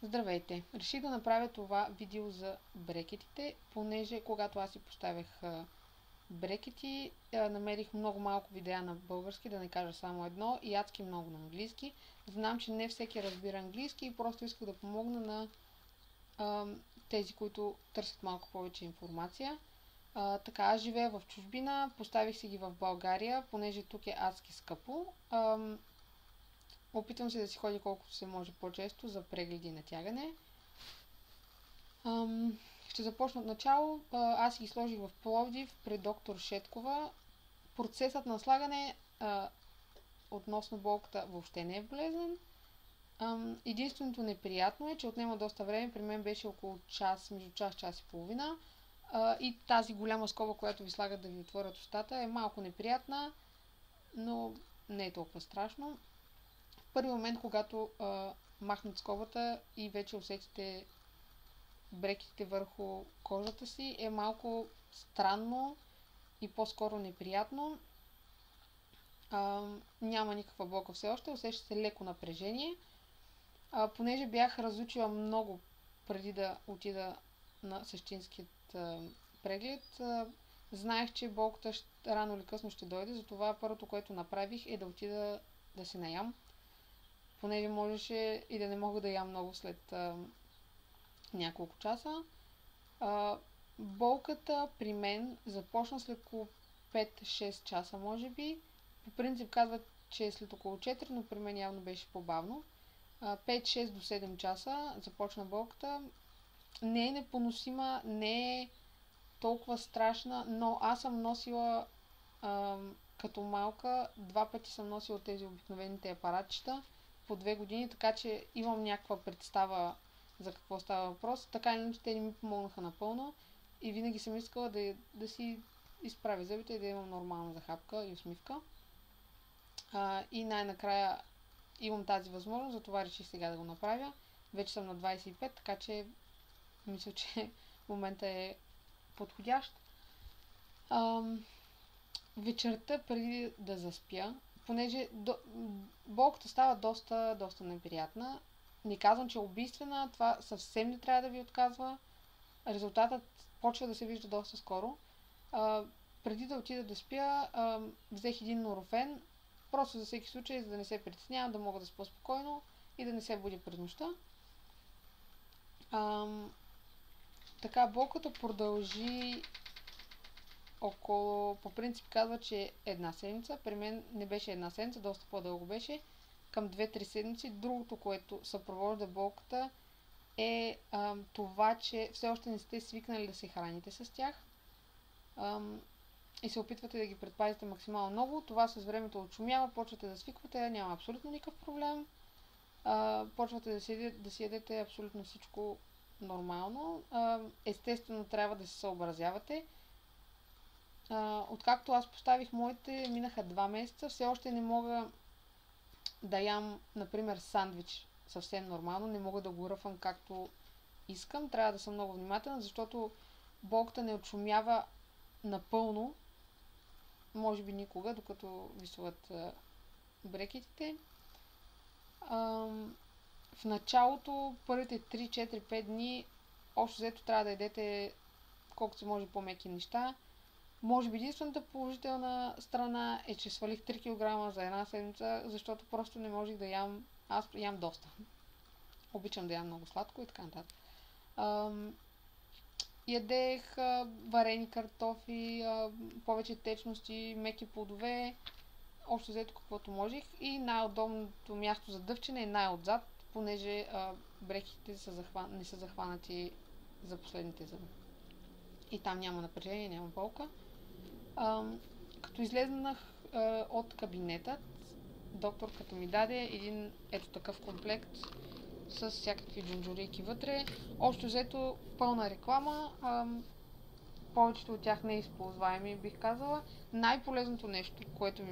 Здравейте! Реших да направя това видео за брекетите, понеже когато аз си поставях брекети, намерих много малко видеа на български, да не кажа само едно, и адски много на английски. Знам, че не всеки разбира английски и просто исках да помогна на тези, които търсят малко повече информация. Така, аз живея в чужбина, поставих си ги в България, понеже тук е адски скъпо. Опитвам се да си ходя колкото се може по-често за прегледи и натягане. Ще започна от начало. Аз ги сложих в Пловдив при доктор Шеткова. Процесът на слагане относно болката въобще не е болезнен. Единственото неприятно е, че отнема доста време. При мен беше около час, между час и половина. И тази голяма скоба, която ви слагат да ви отворят устата, е малко неприятна, но не е толкова страшно. В първи момент, когато махнат скобата и вече усетите брекетите върху кожата си, е малко странно и по-скоро неприятно. Няма никаква болка все още, усеща се леко напрежение. Понеже бях разучила много преди да отида на същинският преглед, знаех, че болката рано или късно ще дойде, затова първото, което направих, е да отида да се наям, понеже можеше и да не мога да ям много след няколко часа. Болката при мен започна след около 5-6 часа, може би. По принцип казват, че е след около 4, но при мен явно беше по-бавно. 5-6 до 7 часа започна болката. Не е непоносима, не е толкова страшна, но аз съм носила като малка, 2 пъти съм носила тези обикновените апаратчета по 2 години, така че имам някаква представа за какво става въпрос. Така иначе те не ми помогнаха напълно и винаги съм искала да си изправя зъбите и да имам нормална захапка и усмивка. И най-накрая имам тази възможност, затова реших сега да го направя. Вече съм на 25, така че мисля, че момента е подходящ. Вечерта преди да заспя, понеже болката става доста неприятна. Не казвам, че е убийствена, това съвсем не трябва да ви отказва. Резултатът почва да се вижда доста скоро. Преди да отида да спя, взех един норофен, просто за всеки случай, за да не се притеснявам, да мога да спя спокойно и да не се буди през нощта. Така, болката продължи около, по принцип казва, че една седмица. При мен не беше една седмица, доста по-дълго беше. Към 2-3 седмици. Другото, което съпровожда болката, е това, че все още не сте свикнали да се храните с тях. И се опитвате да ги предпазите максимално много. Това с времето отшумява, почвате да свиквате, няма абсолютно никакъв проблем. Почвате да си ядете абсолютно всичко нормално. Естествено, трябва да се съобразявате. Откакто аз поставих моите, минаха 2 месеца, все още не мога да ям, например, сандвич съвсем нормално, не мога да го ръфам както искам, трябва да съм много внимателна, защото болката не отшумява напълно, може би никога, докато висуват брекетите. В началото, първите 3-4-5 дни, общо взето трябва да ядете колкото се може по-меки неща. Може би единствената положителна страна е, че свалих 3 кг за една седмица, защото просто не можех да ям. Аз ям доста. Обичам да ям много сладко и така нататък. Ядех варени картофи, повече течности, меки плодове, общо взето каквото можех. И най-удобното място за дъвчене е най-отзад, понеже брекетите не са захванати за последните зъби. И там няма напрежение, няма болка. Като излезнах от кабинета, докторката ми даде един ето такъв комплект с всякакви джунджурийки вътре. Общо взето пълна реклама. Повечето от тях не е използваеми, бих казала. Най-полезното нещо, което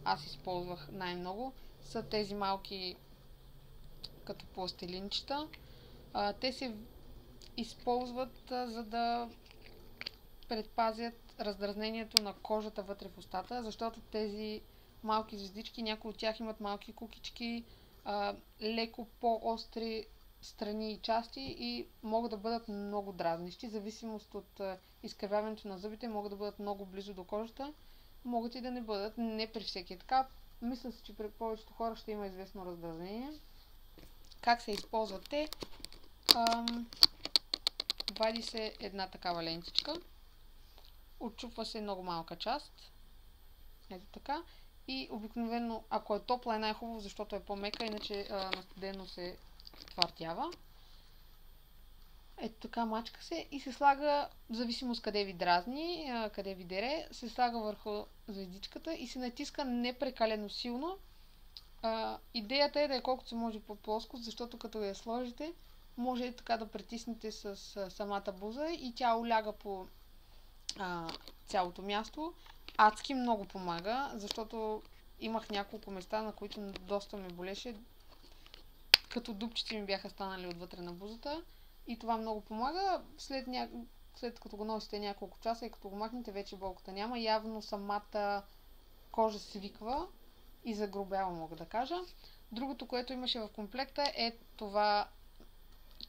аз използвах най-много, са тези малки като пластилинчета. Те се използват за да предпазят раздразнението на кожата вътре в устата, защото тези малки звездички, някои от тях имат малки кукички, леко по-остри страни и части и могат да бъдат много дразнещи. В зависимост от изкривяването на зъбите могат да бъдат много близо до кожата, могат и да не бъдат. Не при всеки е така. Мисля си, че при повечето хора ще има известно раздразнение. Как се използват те? Вади се една такава лентичка. Отчупва се много малка част. Ето така. И обикновено, ако е топла, е най-хубаво, защото е по-мека, иначе на студено се твърдява. Ето така, мачка се и се слага, в зависимост къде ви дразни, къде ви дере, се слага върху звездичката и се натиска непрекалено силно. Идеята е да е колкото се може по-плоско, защото като я сложите, може така да притиснете с самата буза и тя оляга по цялото място. Адски много помага, защото имах няколко места, на които доста ме болеше, като дупчици ми бяха станали отвътре на бузата и това много помага. След като го носите няколко часа и като го махнете, вече болката няма. Явно самата кожа свиква и загрубява, мога да кажа. Другото, което имаше в комплекта, е това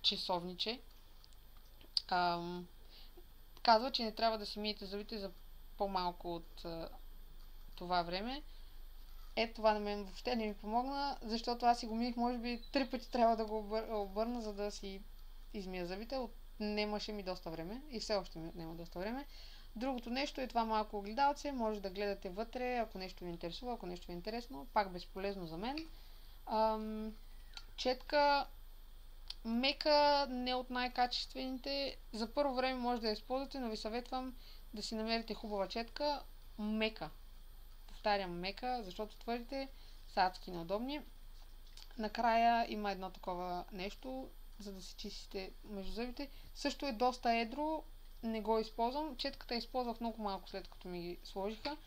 часовниче. Казва, че не трябва да си миете зъбите за по-малко от това време. Това на мен въобще не ми помогна, защото аз си го миех, може би 3 пъти трябва да го обърна, за да си измия зъбите. Отнемаше ми доста време и все още ми отнема доста време. Другото нещо е това малко огледалце, може да гледате вътре, ако нещо ви интересува, ако нещо ви е интересно, пак безполезно за мен. Четка мека, не от най-качествените. За първо време може да я използвате, но ви съветвам да си намерите хубава четка, мека. Повтарям мека, защото твърдите са адски неудобни. Накрая има едно такова нещо, за да си чистите между зъбите. Също е доста едро, не го използвам. Четката я използвах много малко след като ми ги сложиха.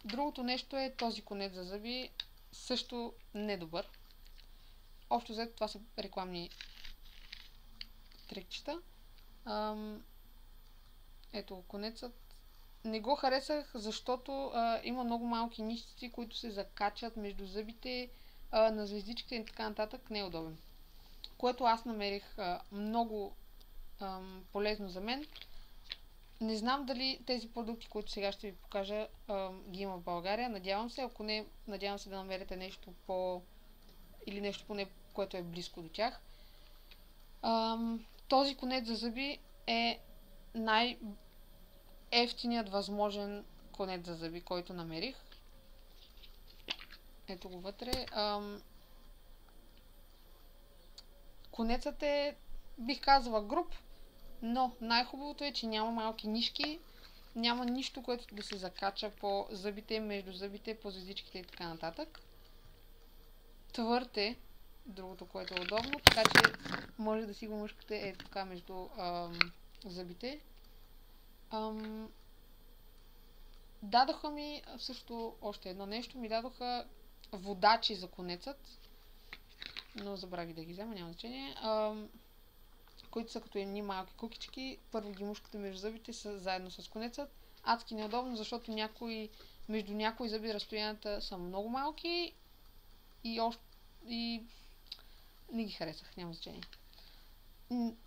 Другото нещо е този конец за зъби, също недобър. Общо взето това са рекламни трикчета. Ето конецът. Не го харесах, защото има много малки нищици, които се закачат между зъбите на звездичките и така нататък. Не е удобен. Което аз намерих много полезно за мен. Не знам дали тези продукти, които сега ще ви покажа, ги има в България. Надявам се. Ако не, надявам се да намерите нещо или нещо поне, което е близко до тях. Този конец за зъби е най-евтиният възможен конец за зъби, който намерих. Ето го вътре. Конецът е, бих казала, груб, но най-хубавото е, че няма малки нишки, няма нищо, което да се закача по зъбите, между зъбите, по звездичките и така нататък. Твърд е, другото, което е удобно, така че може да си го мъжкате така между зъбите. Дадоха ми също още едно нещо, ми дадоха водачи за конецът, но забравих да ги взема, няма значение, които са като едни малки кукички. Първо ги мушкате между зъбите заедно с конецът. Адски неудобно, защото между някои зъби разстоянията са много малки и не ги харесах, няма значение.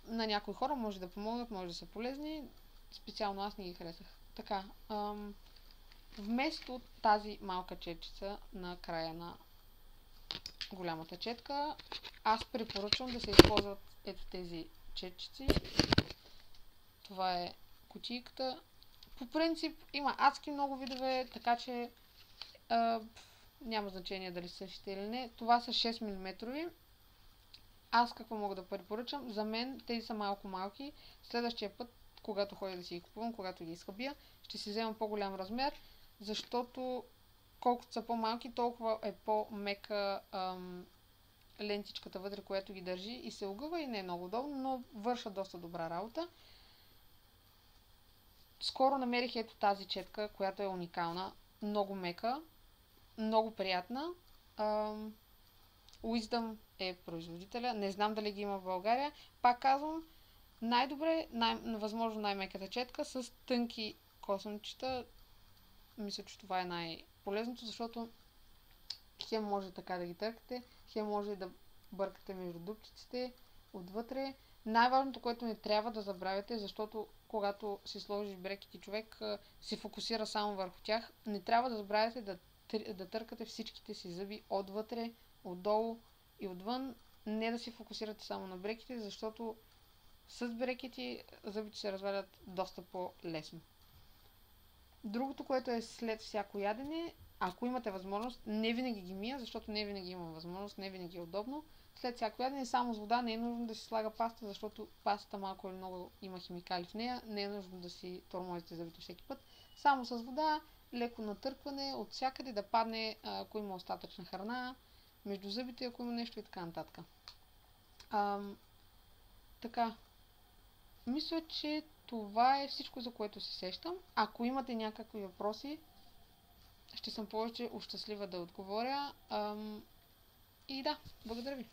На някои хора може да помогнат, може да са полезни, специално аз не ги харесах. Така, вместо тази малка четчица на края на голямата четка, аз препоръчвам да се използват ето тези четчици. Това е кутийката. По принцип има адски много видове, така че няма значение дали същите или не. Това са 6 мм. Аз какво мога да препоръчам? За мен тези са малко малки. Следващия път, когато ходя да си ги купувам, когато ги изхъбя, ще си вземам по-голям размер, защото колкото са по-малки, толкова е по-мека лентичката вътре, която ги държи и се огъва и не е много удобно, но вършат доста добра работа. Скоро намерих ето тази четка, която е уникална, много мека, много приятна. Wisdom е производителя, не знам дали ги има в България. Пак казвам, най-добре, възможно най-меката четка с тънки косъмчета. Мисля, че това е най-полезното, защото хем може така да ги търкате, хем може да бъркате между дупчиците, отвътре. Най-важното, което не трябва да забравяте, защото когато си сложиш брекети, човек се фокусира само върху тях, не трябва да забравяте да търкате всичките си зъби отвътре, отдолу и отвън. Не да се фокусирате само на брекетите, защото с брекети зъбите се развалят доста по-лесно. Другото, което е след всяко ядене, ако имате възможност, не винаги ги мия, защото не винаги имам възможност, не винаги е удобно. След всяко ядене само с вода, не е нужно да си слага паста, защото пастата малко или много има химикали в нея, не е нужно да си тормозите зъбите всеки път. Само с вода, леко натъркване, от всякъде да падне, ако има остатъчна храна, между зъбите, ако има нещо и така нататък. Така, мисля, че това е всичко, за което се сещам. Ако имате някакви въпроси, ще съм повече щастлива да отговоря. И да, благодаря ви.